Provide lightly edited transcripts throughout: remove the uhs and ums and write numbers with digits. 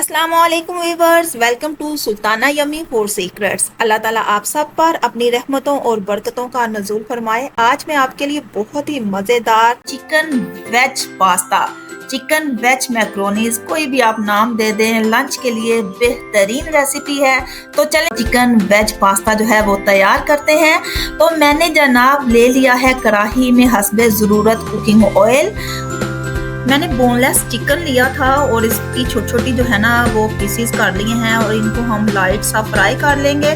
अस्सलामुअलैकुम viewers, welcome to Sultana yummy food secrets. अल्लाह ताला आप सब पर अपनी रहमतों और बरकतों का नज़ूल फरमाए। आज मैं आपके लिए बहुत ही मज़ेदार chicken veg pasta, chicken veg macaronis, कोई भी आप नाम दे दें, लंच के लिए बेहतरीन रेसिपी है। तो चलें चिकन वेज पास्ता जो है वो तैयार करते हैं। तो मैंने जनाब ले लिया है कढ़ाई में हस्बे ज़रूरत कुकिंग ऑयल। मैंने बोनलेस चिकन लिया था और इसकी छोटी छोटी जो है ना वो पीसीस कर लिए हैं और इनको हम लाइट सा फ्राई कर लेंगे।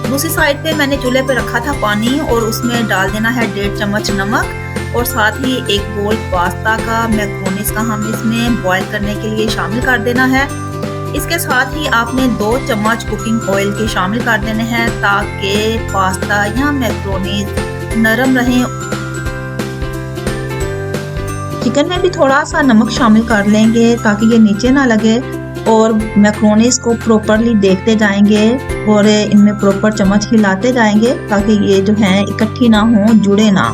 दूसरी साइड पे मैंने चूल्हे पे रखा था पानी और उसमें डाल देना है 1.5 चम्मच नमक और साथ ही एक बोल पास्ता का मैक्रोनीज का हम इसमें बॉईल करने के लिए शामिल कर देना है। इसके साथ ही आपने 2 चम्मच कुकिंग ऑयल के शामिल कर देने हैं ताकि पास्ता या मैक्रोनीज नरम रहें। चिकन में भी थोड़ा सा नमक शामिल कर लेंगे ताकि ये नीचे ना लगे और मैक्रोनीज को प्रॉपरली देखते जाएंगे और इनमें प्रॉपर चम्मच हिलाते जाएंगे ताकि ये जो है इकट्ठी ना हो, जुड़े ना।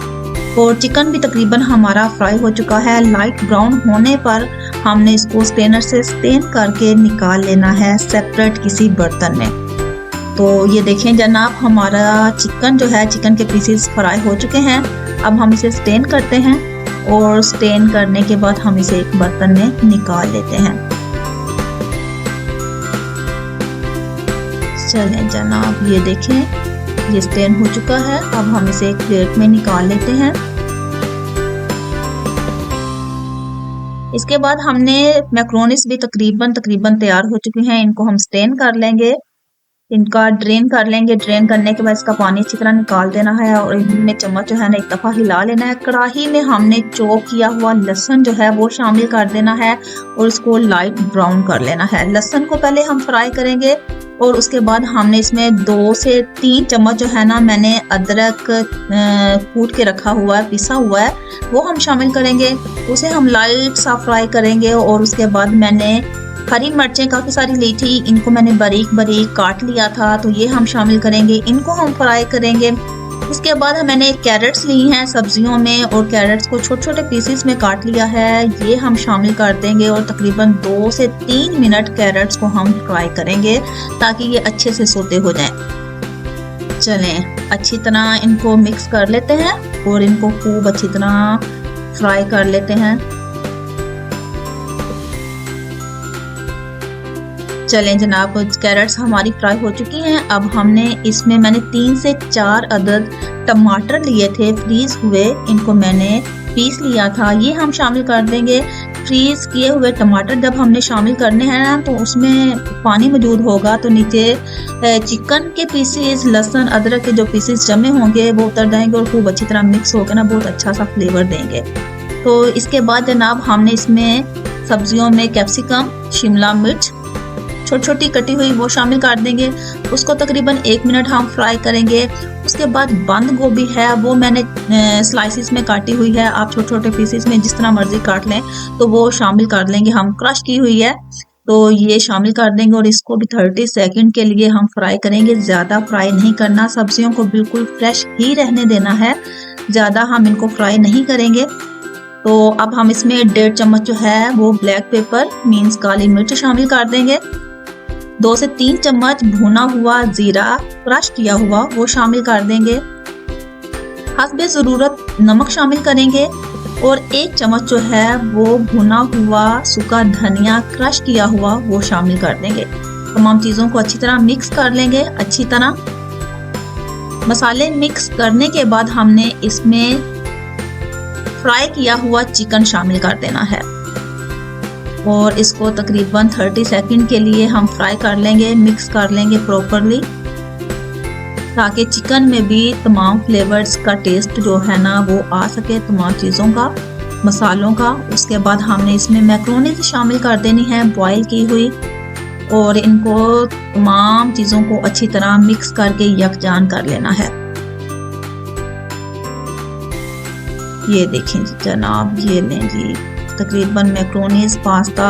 और चिकन भी तकरीबन हमारा फ्राई हो चुका है। लाइट ब्राउन होने पर हमने इसको स्ट्रेनर से स्ट्रेन करके निकाल लेना है सेपरेट किसी बर्तन में। तो ये देखें जनाब, हमारा चिकन जो है, चिकन के पीसेस फ्राई हो चुके हैं। अब हम इसे स्ट्रेन करते हैं और स्ट्रेन करने के बाद हम इसे एक बर्तन में निकाल लेते हैं। चलें जनाब, ये देखें ये स्ट्रेन हो चुका है। अब हम इसे एक प्लेट में निकाल लेते हैं। इसके बाद हमने मैक्रोनीज भी तकरीबन तैयार हो चुके हैं। इनको हम स्ट्रेन कर लेंगे, इनका ड्रेन कर लेंगे। ड्रेन करने के बाद इसका पानी अच्छी तरह निकाल देना है और इनमें चम्मच जो है ना एक दफ़ा हिला लेना है। कढ़ाई में हमने चॉप किया हुआ लहसुन जो है वो शामिल कर देना है और इसको लाइट ब्राउन कर लेना है। लहसुन को पहले हम फ्राई करेंगे और उसके बाद हमने इसमें 2 से 3 चम्मच जो है ना मैंने अदरक कूट के रखा हुआ है, पिसा हुआ है, वो हम शामिल करेंगे। उसे हम लाइट सा फ्राई करेंगे और उसके बाद मैंने हरी मिर्चें काफ़ी सारी ली थी, इनको मैंने बारीक बारीक काट लिया था, तो ये हम शामिल करेंगे। इनको हम फ्राई करेंगे। उसके बाद मैंने कैरेट्स ली हैं सब्जियों में और कैरेट्स को छोटे छोटे पीसेस में काट लिया है, ये हम शामिल कर देंगे और तकरीबन 2 से 3 मिनट कैरेट्स को हम फ्राई करेंगे ताकि ये अच्छे से सोते हो जाएं। चलें अच्छी तरह इनको मिक्स कर लेते हैं और इनको खूब अच्छी तरह फ्राई कर लेते हैं। चलें जनाब, कैरेट्स हमारी फ्राई हो चुकी हैं। अब हमने इसमें मैंने 3 से 4 अदद टमाटर लिए थे फ्रीज हुए, इनको मैंने पीस लिया था, ये हम शामिल कर देंगे। फ्रीज किए हुए टमाटर जब हमने शामिल करने हैं ना तो उसमें पानी मौजूद होगा, तो नीचे चिकन के पीसेस, लहसुन अदरक के जो पीसेस जमे होंगे वो उतर जाएंगे और खूब अच्छी तरह मिक्स होकर ना बहुत अच्छा सा फ्लेवर देंगे। तो इसके बाद जनाब हमने इसमें सब्जियों में कैप्सिकम, शिमला मिर्च छोटी छोटी कटी हुई वो शामिल कर देंगे। उसको तकरीबन 1 मिनट हम फ्राई करेंगे। उसके बाद बंद गोभी है वो मैंने स्लाइसिस में काटी हुई है, आप छोटे छोटे पीसेस में जिस तरह मर्जी काट लें तो वो शामिल कर लेंगे। हम क्रश की हुई है तो ये शामिल कर देंगे और इसको भी 30 सेकंड के लिए हम फ्राई करेंगे। ज़्यादा फ्राई नहीं करना, सब्जियों को बिल्कुल फ्रेश ही रहने देना है, ज़्यादा हम इनको फ्राई नहीं करेंगे। तो अब हम इसमें 1.5 चम्मच जो है वो ब्लैक पेपर मीन्स काली मिर्च शामिल कर देंगे। 2 से 3 चम्मच भुना हुआ जीरा क्रश किया हुआ वो शामिल कर देंगे। हस्बे ज़रूरत नमक शामिल करेंगे और 1 चम्मच जो है वो भुना हुआ सूखा धनिया क्रश किया हुआ वो शामिल कर देंगे। तमाम चीज़ों को अच्छी तरह मिक्स कर लेंगे। अच्छी तरह मसाले मिक्स करने के बाद हमने इसमें फ्राई किया हुआ चिकन शामिल कर देना है और इसको तकरीबन 30 सेकंड के लिए हम फ्राई कर लेंगे, मिक्स कर लेंगे प्रॉपरली ताकि चिकन में भी तमाम फ्लेवर्स का टेस्ट जो है ना वो आ सके, तमाम चीज़ों का, मसालों का। उसके बाद हमने इसमें मैक्रोनीज शामिल कर देनी है बॉईल की हुई और इनको तमाम चीज़ों को अच्छी तरह मिक्स करके यकजान कर लेना है। ये देखें जनाब, ये लें जी तकरीबन मैक्रोनीज, पास्ता,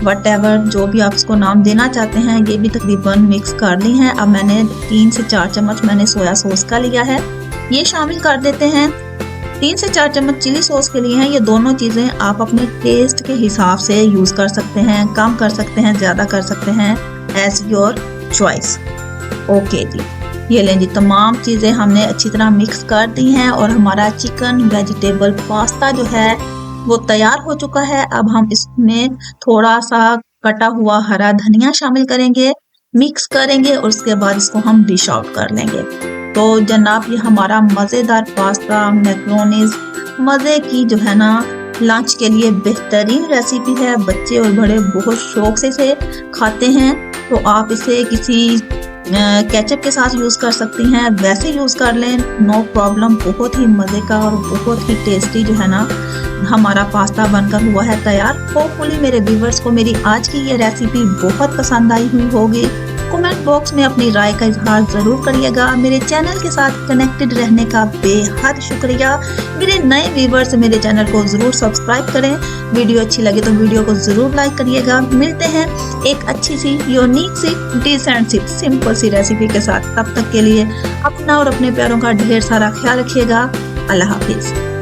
वटेवर जो भी आप इसको नाम देना चाहते हैं, ये भी तकरीबन मिक्स कर ली हैं। अब मैंने 3 से 4 चम्मच मैंने सोया सॉस का लिया है, ये शामिल कर देते हैं। 3 से 4 चम्मच चिली सॉस के लिए हैं। ये दोनों चीज़ें आप अपने टेस्ट के हिसाब से यूज़ कर सकते हैं, कम कर सकते हैं, ज़्यादा कर सकते हैं, एज योर चॉइस। ओके जी, ये लें जी, तमाम चीज़ें हमने अच्छी तरह मिक्स कर दी हैं और हमारा चिकन वेजिटेबल पास्ता जो है वो तैयार हो चुका है। अब हम इसमें थोड़ा सा कटा हुआ हरा धनिया शामिल करेंगे, मिक्स करेंगे और उसके बाद इसको हम डिश आउट कर लेंगे। तो जनाब, ये हमारा मज़ेदार पास्ता मैक्रोनीज मज़े की जो है ना लंच के लिए बेहतरीन रेसिपी है। बच्चे और बड़े बहुत शौक से इसे खाते हैं। तो आप इसे किसी केचप के साथ यूज़ कर सकती हैं, वैसे यूज़ कर लें, नो प्रॉब्लम। बहुत ही मज़े का और बहुत ही टेस्टी जो है ना हमारा पास्ता बनकर हुआ है तैयार। होपफुली मेरे व्यूवर्स को मेरी आज की ये रेसिपी बहुत पसंद आई हुई होगी। कमेंट बॉक्स में अपनी राय का इजहार ज़रूर करिएगा। मेरे चैनल के साथ कनेक्टेड रहने का बेहद शुक्रिया। मेरे नए व्यूवर्स मेरे चैनल को ज़रूर सब्सक्राइब करें। वीडियो अच्छी लगे तो वीडियो को ज़रूर लाइक करिएगा। मिलते हैं एक अच्छी सी, यूनिक सी, डिसेंट सी, सिंपल सी रेसिपी के साथ। तब तक के लिए अपना और अपने प्यारों का ढेर सारा ख्याल रखिएगा। अल्लाह हाफिज़।